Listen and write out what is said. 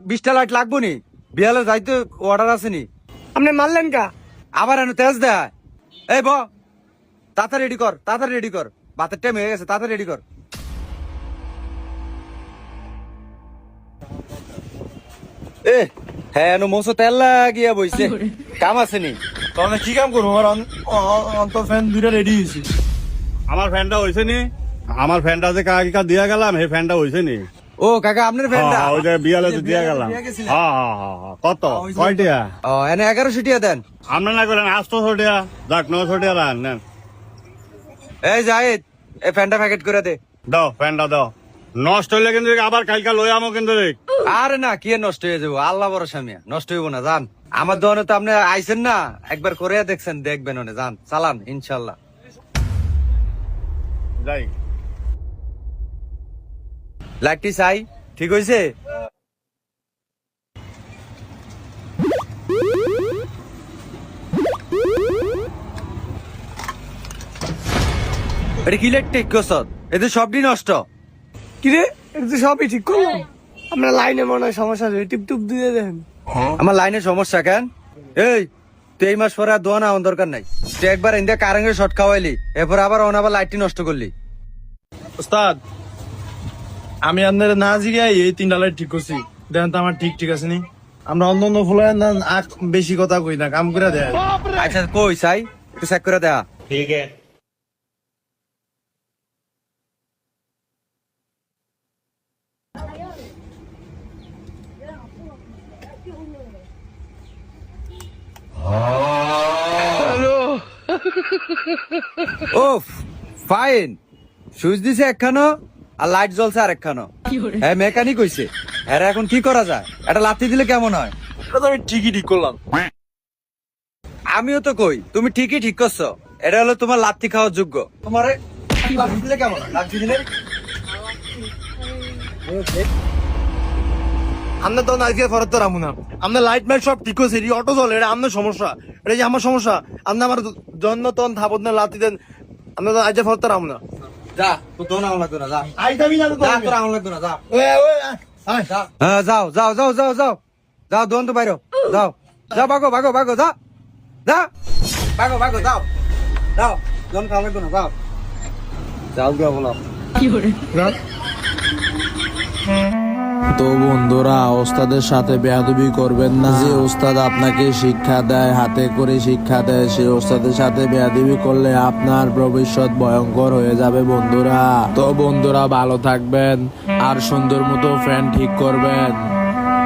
20টা light লাগবো নি বিয়ালে যাইতে অর্ডার আছে নি আপনি মারলেন কা? আবার এনে তেজ দেয় এই ব তাড়াতাড়ি রেডি কর বাতের টাইম হয়ে গেছে তাড়াতাড়ি রেডি কর এ হ্যাঁ মোসো তেল লাগিয়া বইছে কাম আছে নি তাহলে কি কাম করবো? আমার অন্তর ফ্যান দুইটা রেডি হয়েছে। আমার ফ্যানটা হয়েছে নি আমার ফ্যানটা যে কাকা দিয়া গেলাম সেই ফ্যানটা হয়েছে নি ও কাকা আপনার ফ্রেন্ডটা ওই যে বিয়ালে তো দিয়া গেলাম কত কয়টিয়া ও এনে 1100 টিয়া দেন আমরা না করেন 800 টাকা যাক 900 টাকা নেন এই জাহিদ এই ফ্যানটা প্যাকেট করে দে দাও ফ্যানটা দাও নষ্ট হইলে কিন্তু আবার কালকা লই আমো কিন্তু আরে না কি নষ্ট হয়ে যাবো আল্লাহ ভরসা মিয়া নষ্ট হইব না জান আমার দোকানে তো আপনি আইছেন না একবার করে দেখছেন দেখবেন ওনে জান চালান ইনশাল্লাহ যাই লাইটটি চাই ঠিক হয়েছে এটা কি লাইট ঠিক করছ এতে সবটি নষ্ট কিরে এটা তো সবই ঠিক করলাম। আপনার লাইনে মনে হয় সমস্যা আছে, টিপ টুপ দিয়ে দেন। আমার লাইনের সমস্যা কেন এই তুই এই মাস পরে আর দোয়া না আমার দরকার নাই তুই একবার ইন্ডিয়া কারেন্টের শর্ট খাওয়াইলি এরপর আবার আবার লাইটটি নষ্ট করলি ওস্তাদ আমি আপনার না জিগাই এই 3টা লাইট ঠিক করছি, দেখেন তো আমার ঠিক আছে নি? আমরা অন্য অন্য ফুলে বেশি কথা কই না, কাম করে দেয়। আচ্ছা কই চাই একটু চেক করে দেখা ওফ ফাইন সুইচ দিছে একখানো আর লাইট জ্বলছে আর একখানো হ্যাঁ মেকানিক হইছে হ্যাঁ এখন কি করা যায় এটা লাথি দিলে কেমন হয় এটা তো আমি ঠিকই ঠিক করলাম। আমিও তো কই তুমি ঠিকই ঠিক করছো এটা হলো তোমার লাথি খাওয়ার যোগ্য তোমারে লাথি দিলে কেমন হয় লাথি দিলে আমরা তো আজকে ফরত তো রামু না, আমরা লাইট মাইট সব ঠিক করছি, অটো চলে, এটা আপনার সমস্যা, এটা যে আমার সমস্যা। আপনি আমার জন্য তখন থাপত না লাতি দেন, আমরা তো আজকে ফরত রামু না। যা তো দোন আমার লাগতো না যা আইতামি না তো যা তোর আমার লাগতো না যা আয় হ্যাঁ যাও দোন তো বাইরো যাও যাও ভাগো যা ভাগো যাও দোন খাওয়া লাগতো না যাও গিয়া বলাম তো বন্ধুরা ওস্তাদের সাথে বেয়াদবি করবেন না। যে ওস্তাদ আপনাকে শিক্ষা দেয়, হাতে করে শিক্ষা দেয়, সেই ওস্তাদের সাথে বেয়াদবি করলে আপনার ভবিষ্যৎ ভয়ঙ্কর হয়ে যাবে বন্ধুরা। তো বন্ধুরা ভালো থাকবেন আর সুন্দর মতো ফ্যান ঠিক করবেন।